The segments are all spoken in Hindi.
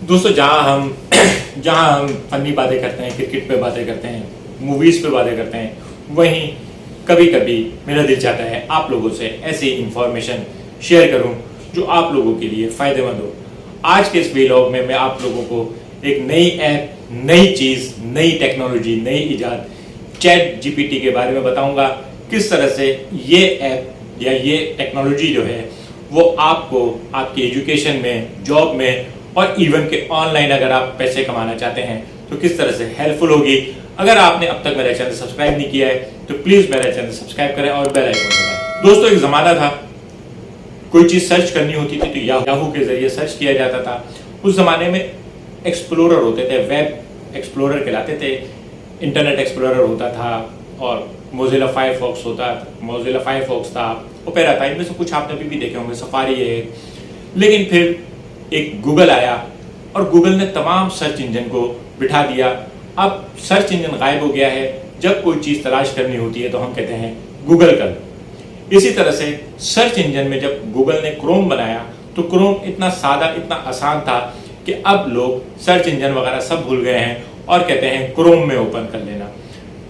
दोस्तों जहाँ हम फनी बातें करते हैं, क्रिकेट पे बातें करते हैं, मूवीज पे बातें करते हैं, वहीं कभी कभी मेरा दिल चाहता है आप लोगों से ऐसी इंफॉर्मेशन शेयर करूं जो आप लोगों के लिए फायदेमंद हो। आज के इस वीलॉग में मैं आप लोगों को एक नई ऐप, नई चीज, नई टेक्नोलॉजी, नई इजाद चैट जीपीटी के बारे में बताऊंगा। किस तरह से ये ऐप या ये टेक्नोलॉजी जो है वो आपको आपकी एजुकेशन में, जॉब में और इवन के ऑनलाइन अगर आप पैसे कमाना चाहते हैं तो किस तरह से हेल्पफुल होगी। अगर आपने अब तक मेरा चैनल सब्सक्राइब नहीं किया है तो प्लीज मेरा चैनल सब्सक्राइब करें और बेल आइकन दबाएं। दोस्तों, एक जमाना था कोई चीज सर्च करनी होती थी तो याहू के जरिए सर्च किया जाता था। उस जमाने में एक्सप्लोरर होते थे, वेब एक्सप्लोरर कहलाते थे, इंटरनेट एक्सप्लोरर होता था और मोजिला फायरफॉक्स था, ओपेरा था। इनमें से कुछ आपने अभी भी देखे होंगे, सफारी है। लेकिन फिर एक गूगल आया और गूगल ने तमाम सर्च इंजन को बिठा दिया। अब सर्च इंजन गायब हो गया है। जब कोई चीज तलाश करनी होती है तो हम कहते हैं गूगल कर। इसी तरह से सर्च इंजन में जब गूगल ने क्रोम बनाया तो क्रोम इतना सादा, इतना आसान था कि अब लोग सर्च इंजन वगैरह सब भूल गए हैं और कहते हैं क्रोम में ओपन कर लेना।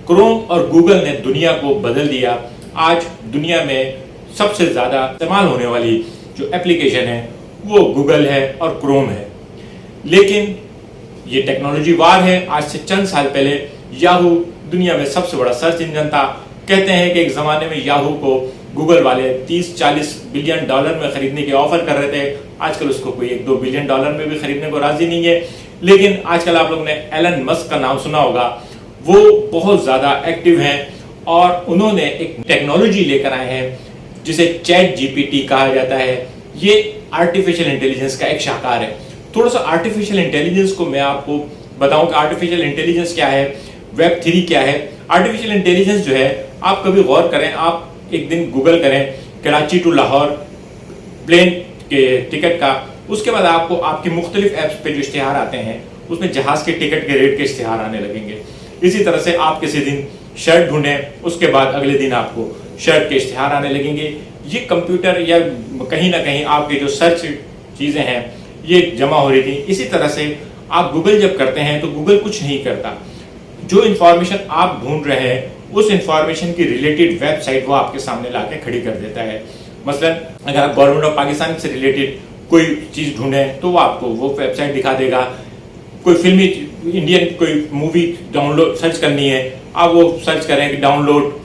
क्रोम और गूगल ने दुनिया को बदल दिया। आज दुनिया में सबसे ज्यादा इस्तेमाल होने वाली जो एप्लीकेशन है वो गूगल है और क्रोम है। लेकिन ये टेक्नोलॉजी वार है। आज से चंद साल पहले याहू दुनिया में सबसे बड़ा सर्च इंजन था। कहते हैं कि एक जमाने में याहू को गूगल वाले 30-40 बिलियन डॉलर में खरीदने के ऑफर कर रहे थे। आजकल उसको कोई 1-2 बिलियन डॉलर में भी खरीदने को राजी नहीं है। लेकिन आजकल आप लोगों ने एलन मस्क का नाम सुना होगा। वो बहुत ज्यादा एक्टिव हैं और उन्होंने एक टेक्नोलॉजी लेकर आए हैं जिसे चैट जीपीटी कहा जाता है। ये आर्टिफिशियल इंटेलिजेंस का एक शाखार है। थोड़ा सा आर्टिफिशियल इंटेलिजेंस को मैं आपको बताऊं कि आर्टिफिशियल इंटेलिजेंस क्या है, वेब 3 क्या है। आर्टिफिशियल इंटेलिजेंस जो है, आप कभी गौर करें, आप एक दिन गूगल करें कराची टू लाहौर प्लेन के टिकट का, उसके बाद आपको आपके मुख्तलिफ ऐप्स पे जो इश्तिहार आते हैं उसमें जहाज के टिकट के रेट के इश्तिहार आने लगेंगे। इसी तरह से आप किसी दिन शर्ट ढूंढें, उसके बाद अगले दिन आपको शर्ट के इश्तिहार आने लगेंगे। ये कंप्यूटर या कहीं ना कहीं आपके जो सर्च चीजें हैं ये जमा हो रही थी। इसी तरह से आप गूगल जब करते हैं तो गूगल कुछ नहीं करता। जो इंफॉर्मेशन आप ढूंढ रहे हैं उस इंफॉर्मेशन की रिलेटेड वेबसाइट वो आपके सामने लाके खड़ी कर देता है। मसलन अगर आप गवर्नमेंट ऑफ पाकिस्तान से रिलेटेड कोई चीज ढूंढें तो वो आपको वो वेबसाइट दिखा देगा। कोई फिल्मी इंडियन कोई मूवी डाउनलोड सर्च करनी है, आप वो सर्च करें कि डाउनलोड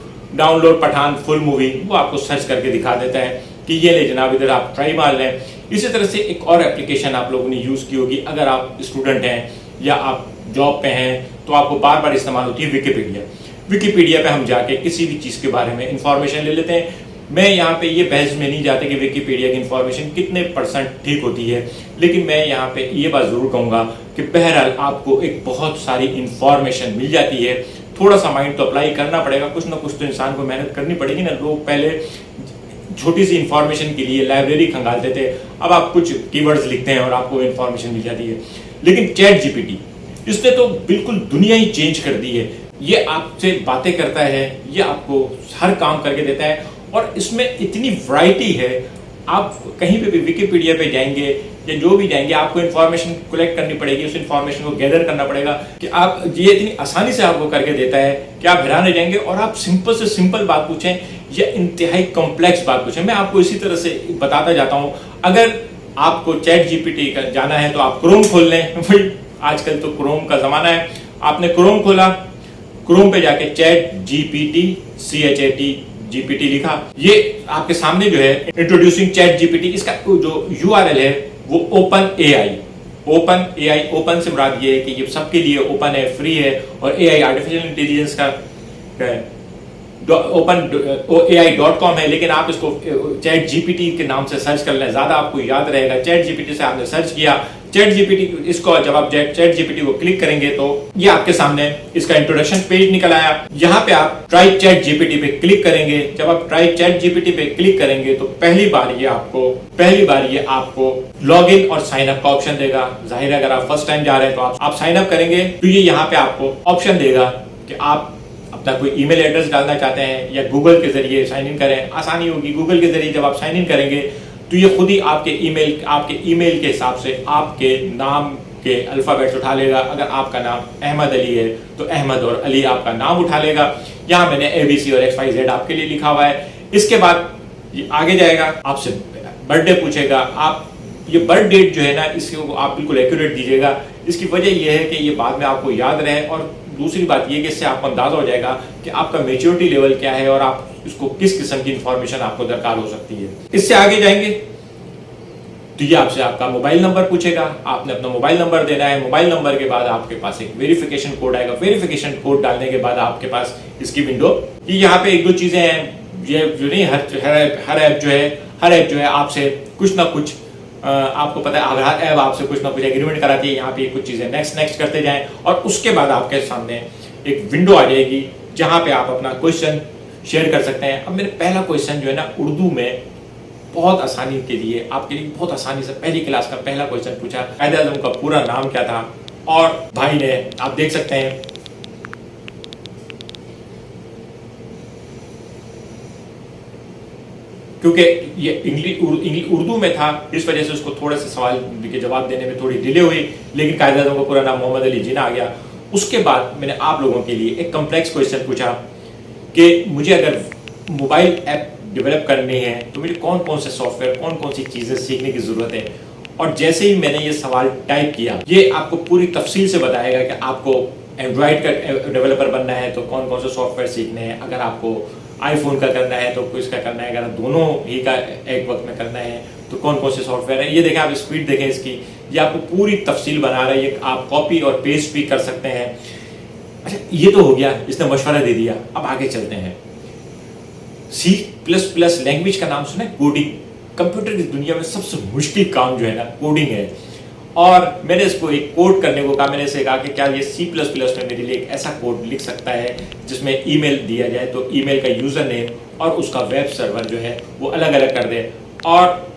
पठान फुल मूवी, वो आपको सर्च करके दिखा देता है कि ये ले जनाब, इधर आप ट्राई मार लें। इसी तरह से एक और एप्लीकेशन आप लोगों ने यूज की होगी, अगर आप स्टूडेंट हैं या आप जॉब पे हैं तो आपको बार बार इस्तेमाल होती है विकिपीडिया पे हम जाके किसी भी चीज के बारे में इंफॉर्मेशन ले लेते हैं। मैं यहाँ पे ये बहस में नहीं जाते कि विकिपीडिया की इंफॉर्मेशन कितने % ठीक होती है, लेकिन मैं यहाँ पे ये बात जरूर कहूंगा कि बहरहाल आपको एक बहुत सारी इंफॉर्मेशन मिल जाती है। थोड़ा सा माइंड तो अप्लाई करना पड़ेगा, कुछ ना कुछ तो इंसान को मेहनत करनी पड़ेगी ना। लोग पहले छोटी सी इंफॉर्मेशन के लिए लाइब्रेरी खंगालते थे, अब आप कुछ कीवर्ड्स लिखते हैं और आपको इंफॉर्मेशन मिल जाती है। लेकिन चैट जीपीटी, इसने तो बिल्कुल दुनिया ही चेंज कर दी है। ये आपसे बातें करता है, ये आपको हर काम करके देता है और इसमें इतनी वैरायटी है। आप कहीं पे भी विकिपीडिया पे जाएंगे या जो भी जाएंगे, आपको इंफॉर्मेशन कलेक्ट करनी पड़ेगी, उस इंफॉर्मेशन को गैदर करना पड़ेगा कि आप ये इतनी आसानी से आपको करके देता है कि आप हैरान रह जाएंगे। और आप सिंपल से सिंपल बात पूछें या इंतहाई कॉम्प्लेक्स बात पूछें, मैं आपको इसी तरह से बताता जाता हूं। अगर आपको चैट जीपीटी का जाना है तो आप क्रोम खोल लें। भाई आजकल तो क्रोम का जमाना है। आपने क्रोम खोला, क्रोम पे जाके चैट जीपीटी जीपीटी लिखा, ये आपके सामने जो है इंट्रोड्यूसिंग चैट जीपीटी, इसका जो यूआरएल है वो ओपन एआई। ओपन से मुराद ये है कि ये सबके लिए ओपन है, फ्री है। और एआई आर्टिफिशियल इंटेलिजेंस का open.ai.com है, लेकिन आप इसको चैट जीपीटी के नाम से सर्च कर लें, ज्यादा आपको याद रहेगा। चैट जीपीटी से आपने सर्च किया, चैट जीपीटी इसको जब आप चैट जीपीटी को क्लिक करेंगे तो ये आपके सामने इसका इंट्रोडक्शन पेज निकल आया। यहाँ पे आप ट्राई चैट जीपीटी पे क्लिक करेंगे। जब आप ट्राई चैट जीपीटी पे क्लिक करेंगे तो पहली बार ये आपको लॉग इन और साइन अप का ऑप्शन देगा। जाहिर है अगर आप फर्स्ट टाइम जा रहे हैं तो आप साइन अप करेंगे तो ये यहाँ पे आपको ऑप्शन देगा कि आप अपना कोई ईमेल एड्रेस डालना चाहते हैं या गूगल के जरिए साइन इन करें। आसानी होगी, गूगल के जरिए जब आप साइन इन करेंगे तो ये खुद ही आपके ईमेल के हिसाब से आपके नाम के अल्फ़ाबेट्स उठा लेगा। अगर आपका नाम अहमद अली है तो अहमद और अली आपका नाम उठा लेगा। यहाँ मैंने ABC और XYZ आपके लिए लिखा हुआ है। इसके बाद ये आगे जाएगा, आपसे बर्थडे पूछेगा। आप ये बर्थ डेट जो है ना, इसको आप बिल्कुल एक्यूरेट दीजिएगा। इसकी वजह यह है कि ये बाद में आपको याद रहे, और दूसरी बात ये कि इससे आपको अंदाजा हो जाएगा कि आपका मेच्योरिटी लेवल क्या है और आप इसको किस किस्म की इंफॉर्मेशन आपको दरकार हो सकती है। इससे आगे जाएंगे तो ये आपसे आपका मोबाइल नंबर पूछेगा। आपने अपना मोबाइल नंबर देना है। मोबाइल नंबर के बाद आपके पास एक वेरिफिकेशन कोड आएगा। वेरिफिकेशन कोड डालने के बाद आपके पास इसकी विंडो, ये यहाँ पे एक दो चीजें हैं, ये जो नहीं, हर ऐप जो है आपसे कुछ ना कुछ आपको पता है, आधार ऐप आपसे कुछ ना कुछ एग्रीमेंट कराती है। यहाँ पे कुछ चीजें नेक्स्ट करते जाएं और उसके बाद आपके सामने एक विंडो आ जाएगी जहां पे आप अपना क्वेश्चन शेयर कर सकते हैं। अब मेरे पहला क्वेश्चन जो है ना, उर्दू में बहुत आसानी के लिए, आपके लिए बहुत आसानी से पहली क्लास का पहला क्वेश्चन पूछा, कायदे आज़म का पूरा नाम क्या था, और भाई ने, आप देख सकते हैं क्योंकि ये उर्दू में था, इस वजह से उसको थोड़े से सवाल के जवाब देने में थोड़ी डिले हुई, लेकिन कायदे आज़म का पूरा नाम मोहम्मद अली जिन्ना आ गया। उसके बाद मैंने आप लोगों के लिए एक कॉम्प्लेक्स क्वेश्चन पूछा कि मुझे अगर मोबाइल ऐप डेवलप करनी है तो मुझे कौन कौन से सॉफ्टवेयर, कौन कौन सी चीज़ें सीखने की ज़रूरत है। और जैसे ही मैंने ये सवाल टाइप किया, ये आपको पूरी तफसील से बताएगा कि आपको एंड्रॉयड का डेवलपर बनना है तो कौन कौन से सॉफ्टवेयर सीखने हैं, अगर आपको आईफोन का करना है तो किसका करना है, अगर दोनों ही का एक वक्त में करना है तो कौन कौन से सॉफ्टवेयर है। ये देखें, आप स्पीड देखें इसकी, ये आपको पूरी तफसील बना रहा है। ये आप कॉपी और पेस्ट भी कर सकते हैं। अच्छा, ये तो हो गया, इसने मशवरा दे दिया। अब आगे चलते हैं। C++ लैंग्वेज का नाम सुना है? कोडिंग। कंप्यूटर की दुनिया में सबसे मुश्किल काम जो है ना, कोडिंग है। और मैंने इसको एक कोड करने को कहा। मैंने इसे कहा कि क्या ये C++ में मेरे लिए एक ऐसा कोड लिख सकता है जिसमें ईमेल दिया जाए तो ईमेल का यूजर नेम और उसका वेब सर्वर जो है वो अलग अलग कर दे। और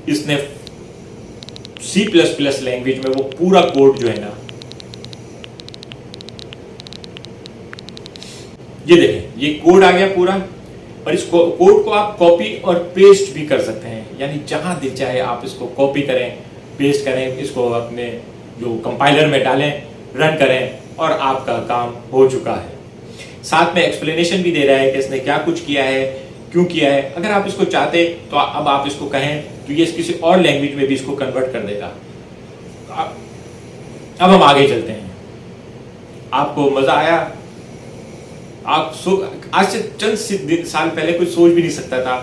इसने C++ लैंग्वेज में वो पूरा कोड जो है ना, ये देखें, ये कोड आ गया पूरा। और इस कोड को आप कॉपी और पेस्ट भी कर सकते हैं, यानी जहां दिल चाहे आप इसको कॉपी करें, पेस्ट करें, इसको अपने जो कंपाइलर में डालें, रन करें और आपका काम हो चुका है। साथ में एक्सप्लेनेशन भी दे रहा है कि इसने क्या कुछ किया है, क्यों किया है। अगर आप इसको चाहते तो अब आप इसको कहें तो ये किसी और लैंग्वेज में भी इसको कन्वर्ट कर देगा। अब हम आगे चलते हैं। आपको मजा आया? आप आज से चंद साल पहले कोई सोच भी नहीं सकता था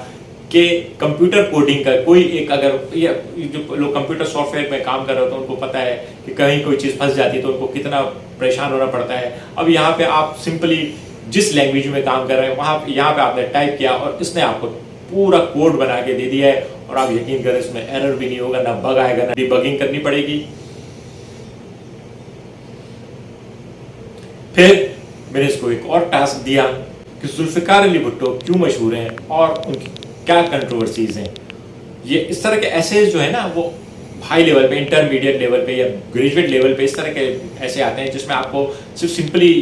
कि कंप्यूटर कोडिंग का कोई एक, अगर ये जो लोग कंप्यूटर सॉफ्टवेयर में काम कर रहे होते हैं उनको पता है कि कहीं कोई चीज़ फंस जाती है तो उनको कितना परेशान होना पड़ता है। अब यहाँ पे आप सिंपली जिस लैंग्वेज में काम कर रहे हैं यहाँ पे आपने टाइप किया और इसने आपको पूरा कोड बना के दे दिया है। और आप यकीन करें, इसमें एरर भी नहीं होगा, ना बग आएगा, ना डिबगिंग करनी पड़ेगी। फिर मैंने इसको एक और टास्क दिया कि जुल्फ़िकार अली भुट्टो क्यों मशहूर हैं और उनकी क्या कंट्रोवर्सीज हैं। ये इस तरह के एसेज जो है ना, वो हाई लेवल पे, इंटरमीडिएट लेवल पे या ग्रेजुएट लेवल पे इस तरह के ऐसे आते हैं जिसमें आपको सिर्फ सिंपली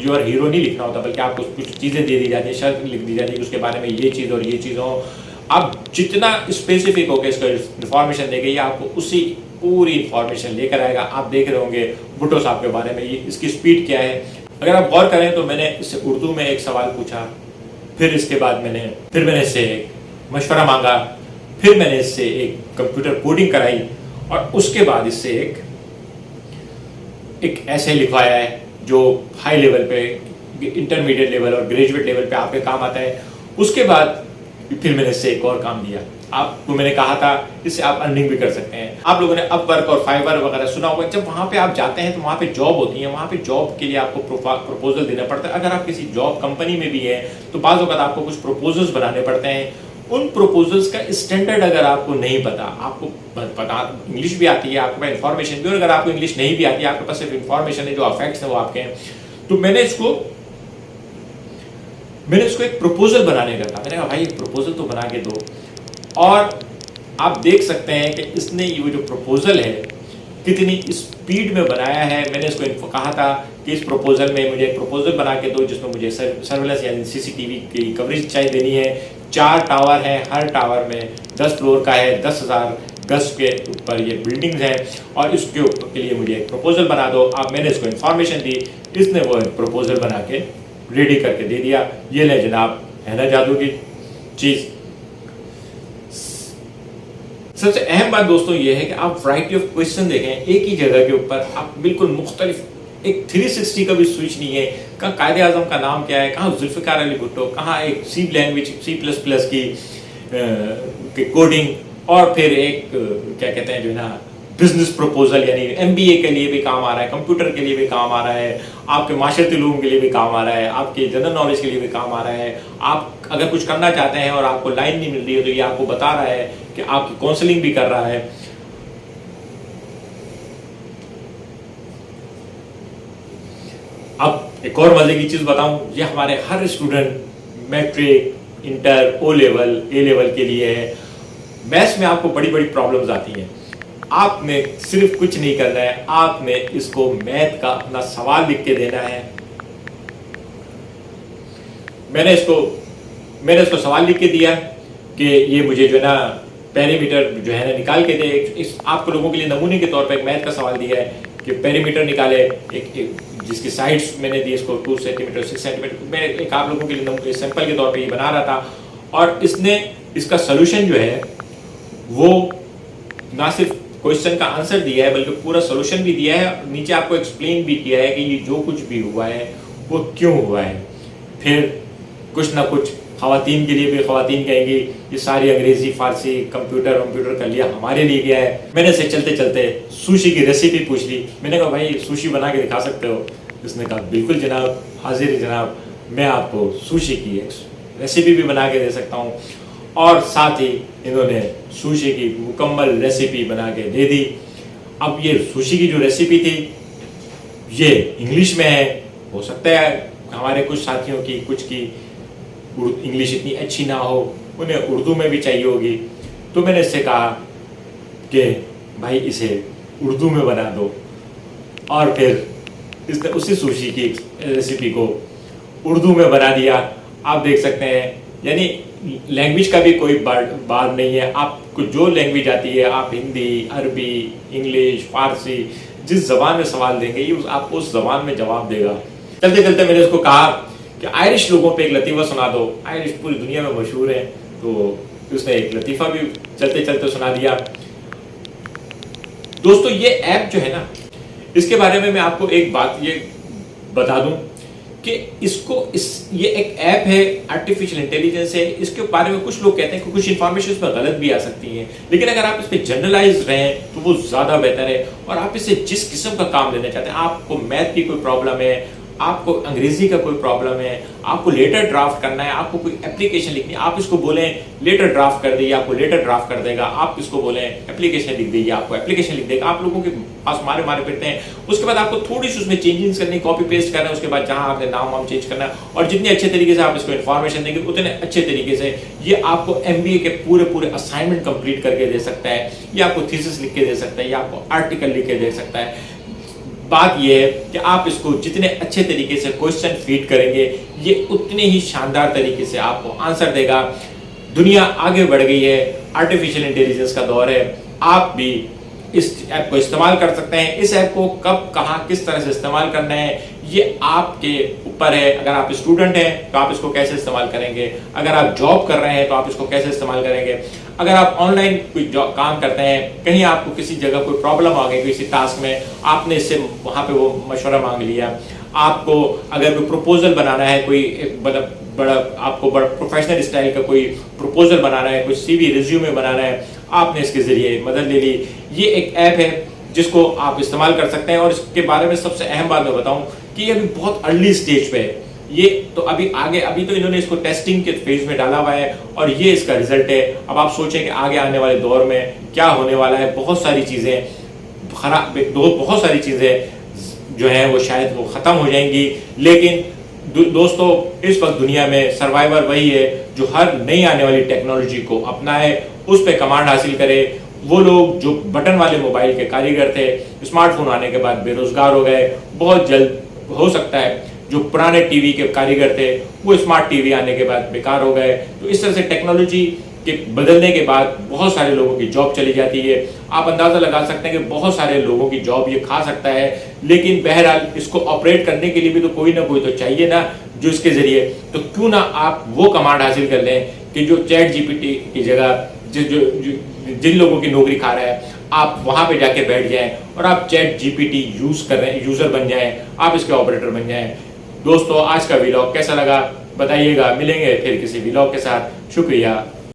योर हीरो नहीं लिखना होता, बल्कि आपको कुछ चीज़ें दे दी जाती है, शर्त लिख दी जाती है कि उसके बारे में ये चीज़ और ये चीज़ हो। आप जितना स्पेसिफिक होकर इसको इन्फॉर्मेशन देंगे, ये आपको उसी पूरी इन्फॉर्मेशन लेकर आएगा। आप देख रहे होंगे भुट्टो साहब के बारे में, ये इसकी स्पीड क्या है। अगर आप गौर करें तो मैंने इससे उर्दू में एक सवाल पूछा, फिर इसके बाद मैंने इससे एक मशवरा मांगा, फिर मैंने इससे एक कंप्यूटर कोडिंग कराई और उसके बाद इससे एक ऐसे लिखवाया है जो हाई लेवल पे, इंटरमीडिएट लेवल और ग्रेजुएट लेवल पे आपके काम आता है। उसके बाद फिर मैंने इससे एक और काम दिया। आपको मैंने कहा था इससे आप अर्निंग भी कर सकते हैं। आप लोगों ने अपवर्क और फाइवर वगैरह सुना होगा। जब वहाँ पे आप जाते हैं तो वहाँ पे जॉब होती है, वहाँ पे जॉब के लिए आपको प्रपोजल देना पड़ता है। अगर आप किसी जॉब कंपनी में भी हैं तो बाज़ वक़्त आपको कुछ प्रपोजल्स बनाने पड़ते हैं। उन प्रपोजल्स का स्टैंडर्ड अगर आपको नहीं पता, आपको पता इंग्लिश भी आती है, आपके पास इन्फॉर्मेशन भी, और अगर आपको इंग्लिश नहीं भी आती है, आपके पास सिर्फ इन्फॉर्मेशन है, जो फैक्ट्स हैं वो आपके हैं, तो मैंने इसको एक प्रपोजल बनाने का था। मैंने कहा भाई एक प्रपोजल तो बना के दो। और आप देख सकते हैं कि इसने ये जो प्रपोजल है कितनी स्पीड में बनाया है। मैंने इसको कहा था कि इस प्रपोजल में मुझे एक प्रपोजल बना के दो जिसमें मुझे सर्वेलेंस यानी CCTV की कवरेज चाहिए देनी है। 4 टावर हैं, हर टावर में 10 फ्लोर का है, 10,000 गज के ऊपर ये बिल्डिंग्स हैं और इसके ऊपर के लिए मुझे एक प्रपोजल बना दो। आप मैंने इसको इन्फॉर्मेशन दी, इसने वो प्रपोजल बना के रेडी करके दे दिया। ये ले जनाब, है ना जादू की चीज़। सबसे अहम बात दोस्तों ये है कि आप वैरायटी ऑफ क्वेश्चन देखें, एक ही जगह के ऊपर आप बिल्कुल मुख्तलिफ, एक 360 का भी स्विच नहीं है। कहाँ कायदे आजम का नाम क्या है, कहाँ जुल्फ़िकार अली भुट्टो, कहाँ एक सी लैंग्वेज C++ की कोडिंग, और फिर एक क्या कहते हैं जो है ना बिजनेस प्रपोजल, यानी MBA के लिए भी काम आ रहा है, कंप्यूटर के लिए भी काम आ रहा है, आपके माशरती उलूम के लिए भी काम आ रहा है, आपके जनरल नॉलेज के लिए भी काम आ रहा है। आप अगर कुछ करना चाहते हैं और आपको लाइन नहीं मिल रही है तो ये आपको बता रहा है कि आपकी काउंसलिंग भी कर रहा है। अब एक और मजे की चीज बताऊं, ये हमारे हर student matric, inter, O level, A level के लिए है। मैथ्स में आपको बड़ी बड़ी प्रॉब्लम्स आती हैं, आपने सिर्फ कुछ नहीं करना है, आपने इसको मैथ का अपना सवाल लिख के देना है। मैंने इसको सवाल लिख के दिया कि ये मुझे जो है ना पेरीमीटर जो है ना निकाल के दे। इस आपको लोगों के लिए नमूने के तौर पे एक मैथ का सवाल दिया है कि पेरीमीटर निकाले, एक जिसकी साइड्स मैंने दी इसको 2 सेंटीमीटर 6 सेंटीमीटर। मैं एक आप लोगों के लिए सैंपल के तौर पे ये बना रहा था, और इसने इसका सोल्यूशन जो है वो ना सिर्फ क्वेश्चन का आंसर दिया है बल्कि पूरा सोल्यूशन भी दिया है, नीचे आपको एक्सप्लेन भी किया है कि ये जो कुछ भी हुआ है वो क्यों हुआ है। फिर कुछ ना कुछ ख़वातीन के लिए भी, ख़वातीन कहेंगी ये सारी अंग्रेज़ी, फ़ारसी, कंप्यूटर कर लिया, हमारे लिए क्या है। मैंने से चलते चलते सुशी की रेसिपी पूछ ली। मैंने कहा भाई सुशी बना के दिखा सकते हो? उसने कहा बिल्कुल जनाब, हाजिर जनाब, मैं आपको सुशी की रेसिपी भी बना के दे सकता हूँ। और साथ ही इन्होंने सुशी की मुकम्मल रेसिपी बना के दे दी। अब ये सुशी की जो रेसिपी थी ये इंग्लिश में है, हो सकता है हमारे कुछ साथियों की, कुछ की इंग्लिश इतनी अच्छी ना हो, उन्हें उर्दू में भी चाहिए होगी। तो मैंने इससे कहा कि भाई इसे उर्दू में बना दो, और फिर इसने उसी सुशी की रेसिपी को उर्दू में बना दिया। आप देख सकते हैं, यानी लैंग्वेज का भी कोई बात नहीं है। आपको जो लैंग्वेज आती है, आप हिंदी, अरबी, इंग्लिश, फारसी, जिस जबान में सवाल देंगे ये आपको उस जबान में जवाब देगा। चलते चलते मैंने उसको कहा कि आयरिश लोगों पे एक लतीफ़ा सुना दो, आयरिश पूरी दुनिया में मशहूर है। तो उसने एक लतीफ़ा भी चलते चलते सुना दिया। दोस्तों ये ऐप जो है ना, इसके बारे में मैं आपको एक बात ये बता दूं कि ये एक ऐप है, आर्टिफिशियल इंटेलिजेंस है। इसके बारे में कुछ लोग कहते हैं कि कुछ इन्फॉर्मेशन इसमें गलत भी आ सकती है, लेकिन अगर आप इस पर जनरलाइज रहें तो वो ज़्यादा बेहतर है। और आप इससे जिस किस्म का काम लेना चाहते हैं, आपको मैथ की कोई प्रॉब्लम है, आपको अंग्रेजी का कोई प्रॉब्लम है, आपको लेटर ड्राफ्ट करना है, आपको कोई एप्लीकेशन लिखनी है, आप इसको बोलें लेटर ड्राफ्ट कर दीजिए, आपको लेटर ड्राफ्ट कर देगा। आप इसको बोलें एप्लीकेशन लिख दीजिए, आपको एप्लीकेशन लिख देगा। आप लोगों के पास मारे फिरते हैं, उसके बाद आपको थोड़ी सी उसमें चेंजेस करनी, कॉपी पेस्ट करना है, उसके बाद जहां आपने नाम वाम चेंज करना है, और जितने अच्छे तरीके से आप इसको इन्फॉर्मेशन देंगे उतने अच्छे तरीके से ये आपको MBA के पूरे असाइनमेंट कंप्लीट करके दे सकता है, ये आपको थीसिस लिख के दे सकता है, ये आपको आर्टिकल लिख के दे सकता है। बात यह है कि आप इसको जितने अच्छे तरीके से क्वेश्चन फीड करेंगे ये उतने ही शानदार तरीके से आपको आंसर देगा। दुनिया आगे बढ़ गई है, आर्टिफिशियल इंटेलिजेंस का दौर है, आप भी इस ऐप को इस्तेमाल कर सकते हैं। इस ऐप को कब, कहाँ, किस तरह से इस्तेमाल करना है ये आपके ऊपर है। अगर आप स्टूडेंट हैं तो आप इसको कैसे इस्तेमाल करेंगे, अगर आप जॉब कर रहे हैं तो आप इसको कैसे इस्तेमाल करेंगे, अगर आप ऑनलाइन कोई काम करते हैं, कहीं आपको किसी जगह कोई प्रॉब्लम आ गई किसी टास्क में, आपने इससे वहाँ पे वो मशवरा मांग लिया। आपको अगर कोई प्रपोजल बनाना है, कोई बड़ा प्रोफेशनल स्टाइल का कोई प्रपोजल बनाना है, कोई CV रिज्यूमे बनाना है, आपने इसके जरिए मदद ले ली। ये एक ऐप है जिसको आप इस्तेमाल कर सकते हैं। और इसके बारे में सबसे अहम बात मैं बताऊं कि ये अभी बहुत अर्ली स्टेज पे है। ये तो अभी तो इन्होंने इसको टेस्टिंग के फेज में डाला हुआ है और ये इसका रिजल्ट है। अब आप सोचें कि आगे आने वाले दौर में क्या होने वाला है। बहुत सारी चीज़ें जो है वो शायद वो ख़त्म हो जाएंगी, लेकिन दोस्तों इस वक्त दुनिया में सर्वाइवर वही है जो हर नई आने वाली टेक्नोलॉजी को अपनाए, उस पर कमांड हासिल करे। वो लोग जो बटन वाले मोबाइल के कारीगर थे, स्मार्टफोन आने के बाद बेरोजगार हो गए। बहुत जल्द हो सकता है जो पुराने टीवी के कारीगर थे वो स्मार्ट टीवी आने के बाद बेकार हो गए। तो इस तरह से टेक्नोलॉजी कि बदलने के बाद बहुत सारे लोगों की जॉब चली जाती है। आप अंदाज़ा लगा सकते हैं कि बहुत सारे लोगों की जॉब ये खा सकता है, लेकिन बहरहाल इसको ऑपरेट करने के लिए भी तो कोई ना कोई तो चाहिए ना, जो इसके ज़रिए, तो क्यों ना आप वो कमांड हासिल कर लें कि जो चैट जीपीटी की जगह जिन लोगों की नौकरी खा रहा है, आप वहाँ पे जाके बैठ जाएं और आप चैट जीपीटी यूज़र बन जाएं, आप इसके ऑपरेटर बन जाएं। दोस्तों, आज का व्लॉग कैसा लगा बताइएगा। मिलेंगे फिर किसी व्लॉग के साथ। शुक्रिया।